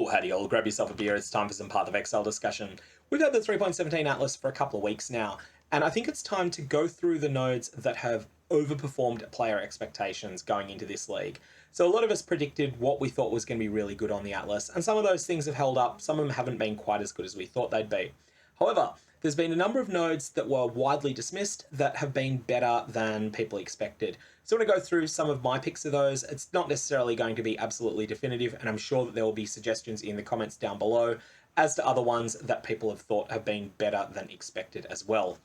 Oh, howdy all, grab yourself a beer, it's time for some Path of Exile discussion. We've had the 3.17 Atlas for a couple of weeks now, and I think it's time to go through the nodes that have overperformed player expectations going into this league. So a lot of us predicted what we thought was going to be really good on the Atlas, and some of those things have held up, some of them haven't been quite as good as we thought they'd be. However, there's been a number of nodes that were widely dismissed that have been better than people expected. So I'm going to go through some of my picks of those. It's not necessarily going to be absolutely definitive, and I'm sure that there will be suggestions in the comments down below as to other ones that people have thought have been better than expected as well.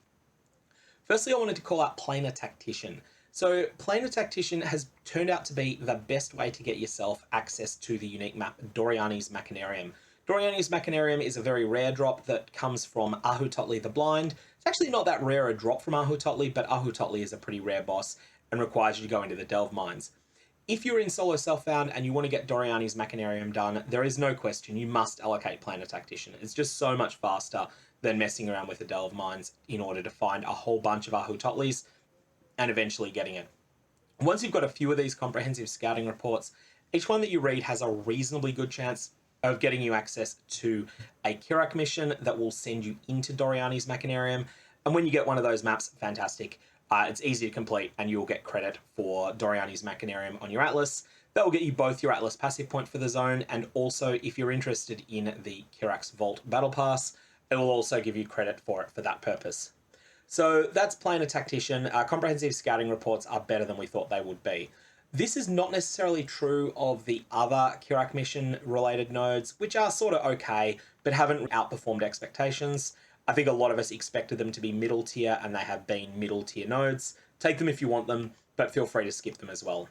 Firstly, I wanted to call out Planar Tactician. So Planar Tactician has turned out to be the best way to get yourself access to the unique map Doriani's Machinarium. Doriani's Machinarium is a very rare drop that comes from Ahutotli the Blind. It's actually not that rare a drop from Ahutotli, but Ahutotli is a pretty rare boss and requires you to go into the Delve Mines. If you're in solo self-found and you want to get Doriani's Machinarium done, there is no question, you must allocate Planar Tactician. It's just so much faster than messing around with the Delve Mines in order to find a whole bunch of Ahutotlis and eventually getting it. Once you've got a few of these comprehensive scouting reports, each one that you read has a reasonably good chance of getting you access to a Kirak mission that will send you into Doriani's Machinarium. And when you get one of those maps, fantastic. It's easy to complete and you'll get credit for Doriani's Machinarium on your Atlas. That will get you both your Atlas passive point for the zone, and also if you're interested in the Kirak's Vault Battle Pass, it will also give you credit for it for that purpose. So that's Planar Tactician. Comprehensive scouting reports are better than we thought they would be. This is not necessarily true of the other Kirak mission related nodes, which are sort of okay, but haven't outperformed expectations. I think a lot of us expected them to be middle tier, and they have been middle tier nodes. Take them if you want them, but feel free to skip them as well.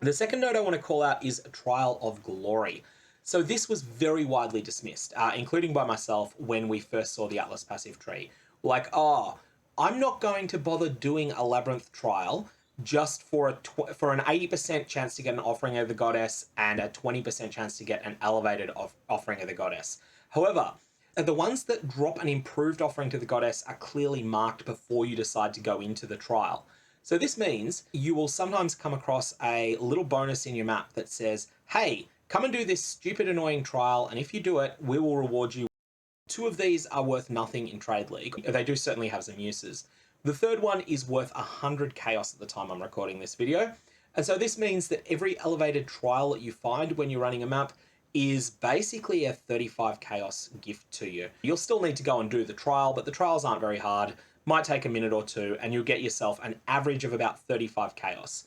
The second node I want to call out is Trial of Glory. So this was very widely dismissed, including by myself when we first saw the Atlas passive tree. Like, oh, I'm not going to bother doing a Labyrinth trial just for an 80% chance to get an Offering of the Goddess and a 20% chance to get an elevated Offering of the Goddess. However, the ones that drop an improved Offering to the Goddess are clearly marked before you decide to go into the trial. So this means you will sometimes come across a little bonus in your map that says, hey, come and do this stupid annoying trial, and if you do it, we will reward you. Two of these are worth nothing in Trade League. They do certainly have some uses. The third one is worth 100 chaos at the time I'm recording this video. And so this means that every elevated trial that you find when you're running a map is basically a 35 chaos gift to you. You'll still need to go and do the trial, but the trials aren't very hard. Might take a minute or two, and you'll get yourself an average of about 35 chaos.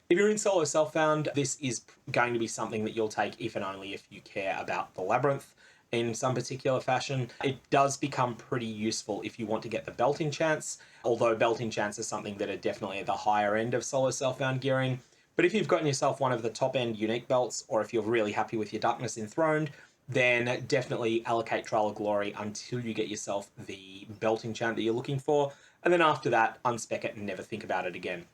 If you're in solo self-found, this is going to be something that you'll take if and only if you care about the Labyrinth in some particular fashion. It does become pretty useful if you want to get the Belt Enchants, although Belt Enchants is something that are definitely at the higher end of solo self-found gearing. But if you've gotten yourself one of the top-end unique belts, or if you're really happy with your Darkness Enthroned, then definitely allocate Trial of Glory until you get yourself the Belt Enchant that you're looking for, and then after that, unspec it and never think about it again.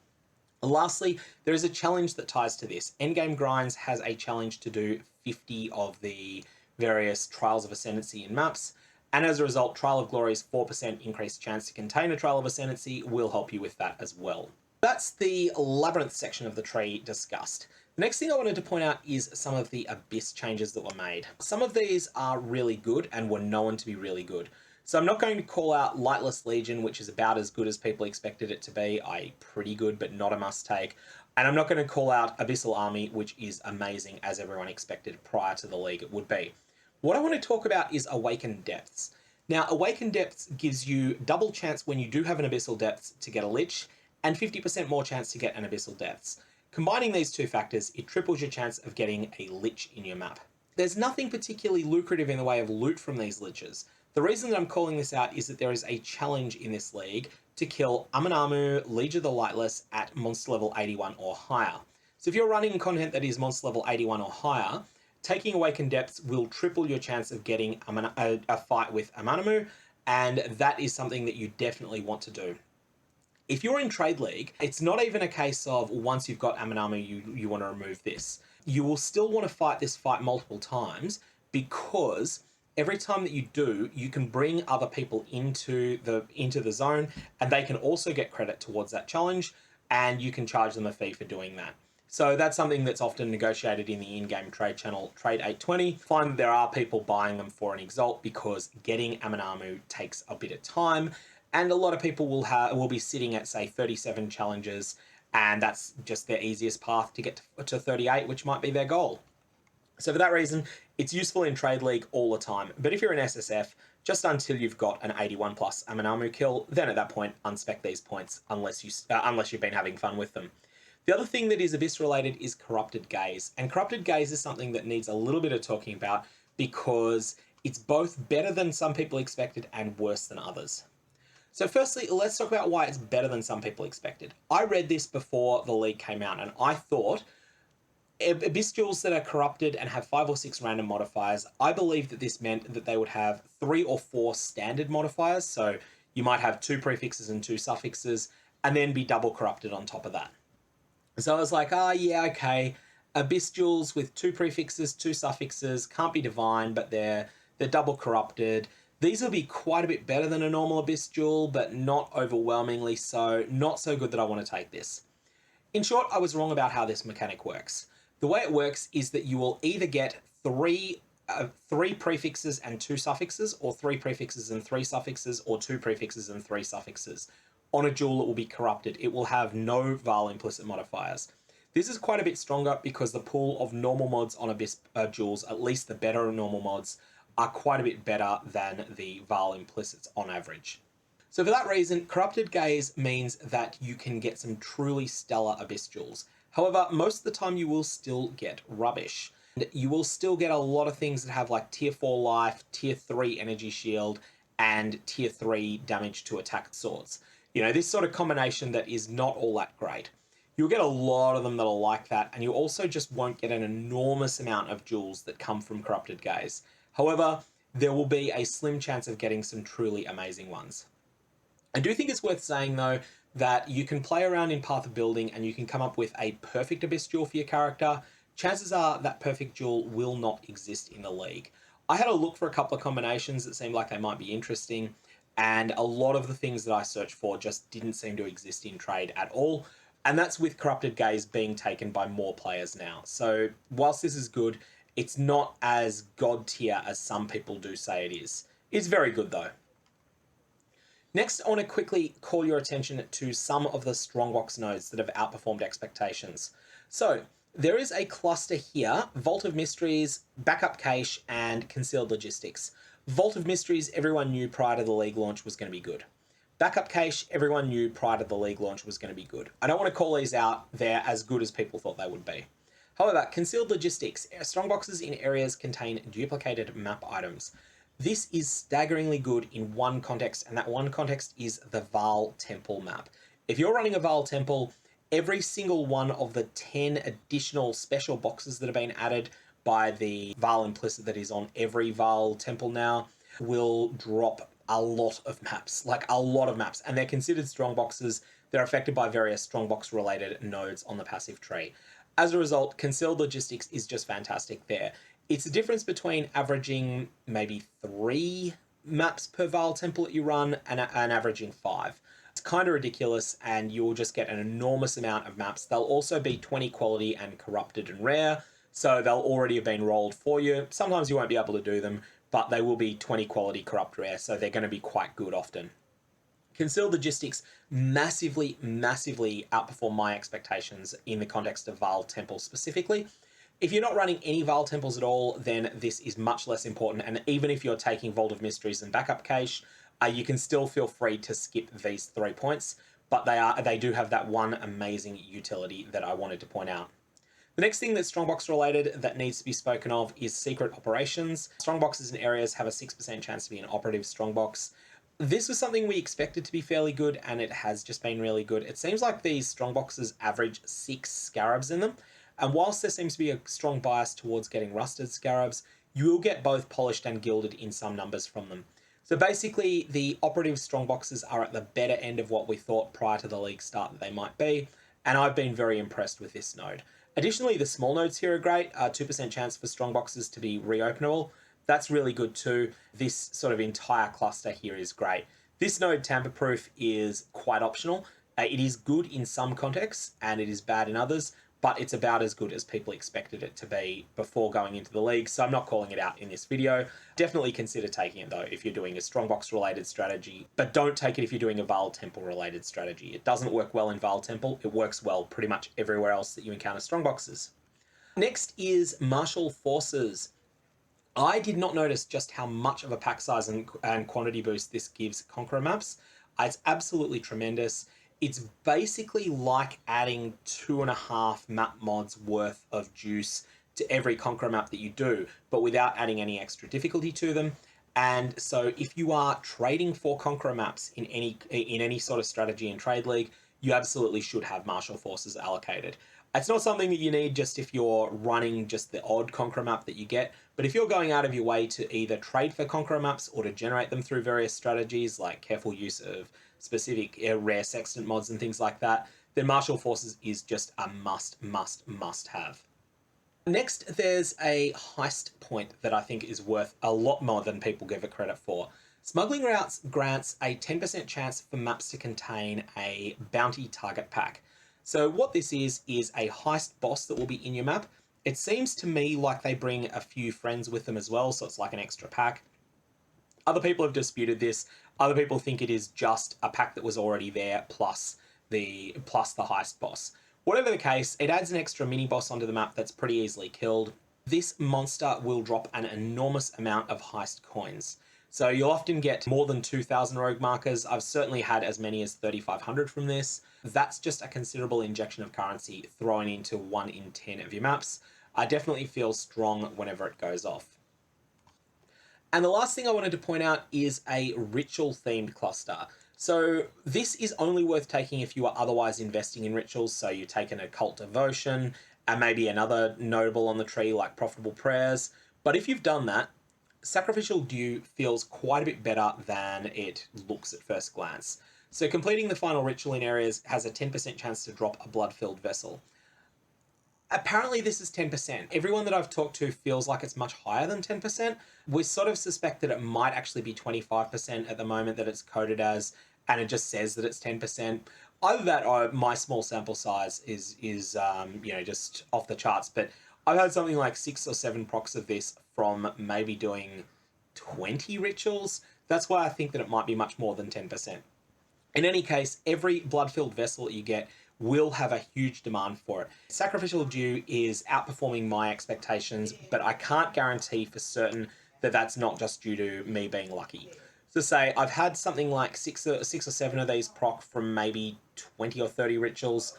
Lastly, there is a challenge that ties to this. Endgame Grinds has a challenge to do 50 of the various Trials of Ascendancy in maps, and as a result, Trial of Glory's 4% increased chance to contain a Trial of Ascendancy will help you with that as well. That's the Labyrinth section of the tree discussed. The next thing I wanted to point out is some of the Abyss changes that were made. Some of these are really good and were known to be really good. So I'm not going to call out Lightless Legion, which is about as good as people expected it to be, i.e. pretty good, but not a must-take. And I'm not going to call out Abyssal Army, which is amazing, as everyone expected prior to the league it would be. What I want to talk about is Awakened Depths. Now, Awakened Depths gives you double chance when you do have an Abyssal Depths to get a Lich, and 50% more chance to get an Abyssal Depths. Combining these two factors, it triples your chance of getting a Lich in your map. There's nothing particularly lucrative in the way of loot from these Liches. The reason that I'm calling this out is that there is a challenge in this league to kill Amanamu, Liege of the Lightless at monster level 81 or higher. So if you're running content that is monster level 81 or higher, taking Awakened Depths will triple your chance of getting a fight with Amanamu, and that is something that you definitely want to do. If you're in Trade League, it's not even a case of once you've got Amanamu, you want to remove this. You will still want to fight this fight multiple times, because every time that you do, you can bring other people into the zone, and they can also get credit towards that challenge, and you can charge them a fee for doing that. So that's something that's often negotiated in the in-game trade channel, Trade 820. Find that there are people buying them for an Exalt because getting Aminamu takes a bit of time, and a lot of people will be sitting at, say, 37 challenges, and that's just their easiest path to get to 38, which might be their goal. So for that reason, it's useful in Trade League all the time. But if you're in SSF, just until you've got an 81 plus Aminamu kill, then at that point, unspec these points unless you've been having fun with them. The other thing that is Abyss related is Corrupted Gaze. And Corrupted Gaze is something that needs a little bit of talking about because it's both better than some people expected and worse than others. So firstly, let's talk about why it's better than some people expected. I read this before the league came out, and I thought Abyss Jewels that are corrupted and have 5 or 6 random modifiers, I believe that this meant that they would have 3 or 4 standard modifiers. So you might have 2 prefixes and 2 suffixes, and then be double corrupted on top of that. So I was like, yeah, okay. Abyss Jewels with 2 prefixes, 2 suffixes, can't be divine, but they're double corrupted. These will be quite a bit better than a normal Abyss Jewel, but not overwhelmingly so. Not so good that I want to take this. In short, I was wrong about how this mechanic works. The way it works is that you will either get 3 prefixes and 2 suffixes, or 3 prefixes and 3 suffixes, or 2 prefixes and 3 suffixes. On a jewel, it will be corrupted. It will have no Vaal implicit modifiers. This is quite a bit stronger because the pool of normal mods on Abyss jewels, at least the better normal mods, are quite a bit better than the Vaal implicits on average. So for that reason, Corrupted Gaze means that you can get some truly stellar Abyss jewels. However, most of the time you will still get rubbish. And you will still get a lot of things that have like tier 4 life, tier 3 energy shield, and tier 3 damage to attack swords. You know, this sort of combination that is not all that great. You'll get a lot of them that are like that, and you also just won't get an enormous amount of jewels that come from Corrupted Gaze. However, there will be a slim chance of getting some truly amazing ones. I do think it's worth saying, though, that you can play around in Path of Building and you can come up with a perfect Abyss jewel for your character. Chances are that perfect jewel will not exist in the league. I had a look for a couple of combinations that seemed like they might be interesting, and a lot of the things that I searched for just didn't seem to exist in trade at all. And that's with Corrupted Gaze being taken by more players now. So whilst this is good, it's not as god tier as some people do say it is. It's very good though. Next, I want to quickly call your attention to some of the Strongbox nodes that have outperformed expectations. So there is a cluster here: Vault of Mysteries, Backup Cache, and Concealed Logistics. Vault of Mysteries, everyone knew prior to the league launch was going to be good. Backup Cache, everyone knew prior to the league launch was going to be good. I don't want to call these out. They're as good as people thought they would be. However, Concealed Logistics, Strongboxes in areas contain duplicated map items. This is staggeringly good in one context, and that one context is the Vaal Temple map. If you're running a Vaal Temple, every single one of the 10 additional special boxes that have been added by the Vaal implicit that is on every Vaal Temple now will drop a lot of maps, like a lot of maps, and they're considered strong boxes. They're affected by various strongbox related nodes on the passive tree. As a result, Concealed Logistics is just fantastic there. It's the difference between averaging maybe 3 maps per Vaal Temple that you run and averaging 5. It's kind of ridiculous, and you'll just get an enormous amount of maps. They'll also be 20 quality and corrupted and rare, so they'll already have been rolled for you. Sometimes you won't be able to do them, but they will be 20 quality corrupt rare, so they're going to be quite good often. Concealed Logistics massively outperform my expectations in the context of Vaal Temple specifically. If you're not running any Vaal Temples at all, then this is much less important, and even if you're taking Vault of Mysteries and Backup Cache, you can still feel free to skip these 3 points, but they do have that one amazing utility that I wanted to point out. The next thing that's Strongbox related that needs to be spoken of is secret operations. Strongboxes in areas have a 6% chance to be an operative strongbox. This was something we expected to be fairly good, and it has just been really good. It seems like these strongboxes average 6 scarabs in them, and whilst there seems to be a strong bias towards getting rusted scarabs, you will get both polished and gilded in some numbers from them. So basically, the operative strongboxes are at the better end of what we thought prior to the league start that they might be, and I've been very impressed with this node. Additionally, the small nodes here are great. 2% chance for strongboxes to be reopenable. That's really good too. This sort of entire cluster here is great. This node, tamper-proof, is quite optional. It is good in some contexts and it is bad in others, but it's about as good as people expected it to be before going into the league, so I'm not calling it out in this video. Definitely consider taking it though if you're doing a Strongbox related strategy, but don't take it if you're doing a Vaal Temple related strategy. It doesn't work well in Vaal Temple, it works well pretty much everywhere else that you encounter Strongboxes. Next is Martial Forces. I did not notice just how much of a pack size and quantity boost this gives Conqueror maps. It's absolutely tremendous. It's basically like adding 2.5 map mods worth of juice to every Conqueror map that you do, but without adding any extra difficulty to them. And so if you are trading for Conqueror maps in any sort of strategy and trade league, you absolutely should have Martial Forces allocated. It's not something that you need just if you're running just the odd Conqueror map that you get, but if you're going out of your way to either trade for Conqueror maps or to generate them through various strategies like careful use of specific rare sextant mods and things like that, then Martial Forces is just a must have. Next, there's a heist point that I think is worth a lot more than people give it credit for. Smuggling Routes grants a 10% chance for maps to contain a bounty target pack. So what this is a heist boss that will be in your map. It seems to me like they bring a few friends with them as well, so it's like an extra pack. Other people have disputed this. Other people think it is just a pack that was already there plus the heist boss. Whatever the case, it adds an extra mini boss onto the map that's pretty easily killed. This monster will drop an enormous amount of heist coins. So you'll often get more than 2,000 rogue markers. I've certainly had as many as 3,500 from this. That's just a considerable injection of currency thrown into 1 in 10 of your maps. I definitely feel strong whenever it goes off. And the last thing I wanted to point out is a ritual-themed cluster. So this is only worth taking if you are otherwise investing in rituals, so you take an occult devotion, and maybe another notable on the tree like profitable prayers. But if you've done that, Sacrificial Due feels quite a bit better than it looks at first glance. So completing the final ritual in areas has a 10% chance to drop a blood-filled vessel. Apparently this is 10%. Everyone that I've talked to feels like it's much higher than 10%. We sort of suspect that it might actually be 25% at the moment that it's coded as, and it just says that it's 10%. Either that or my small sample size is just off the charts, but I've had something like 6 or 7 procs of this from maybe doing 20 rituals. That's why I think that it might be much more than 10%. In any case, every blood-filled vessel that you get will have a huge demand for it. Sacrificial Due is outperforming my expectations, but I can't guarantee for certain that that's not just due to me being lucky. So say I've had something like 6 or 7 of these proc from maybe 20 or 30 rituals.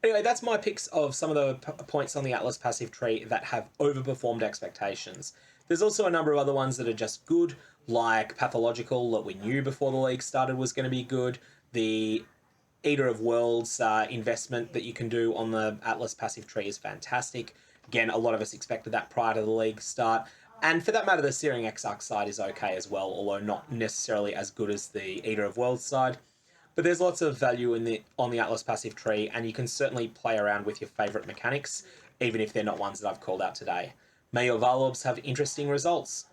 Anyway, that's my picks of some of the points on the Atlas passive tree that have overperformed expectations. There's also a number of other ones that are just good, like Pathological, that we knew before the league started was going to be good. The Eater of Worlds investment that you can do on the Atlas passive tree is fantastic. Again, a lot of us expected that prior to the league start. And for that matter, the Searing Exarch side is okay as well, although not necessarily as good as the Eater of Worlds side. But there's lots of value on the Atlas passive tree, and you can certainly play around with your favourite mechanics, even if they're not ones that I've called out today. May your Vaal Orbs have interesting results.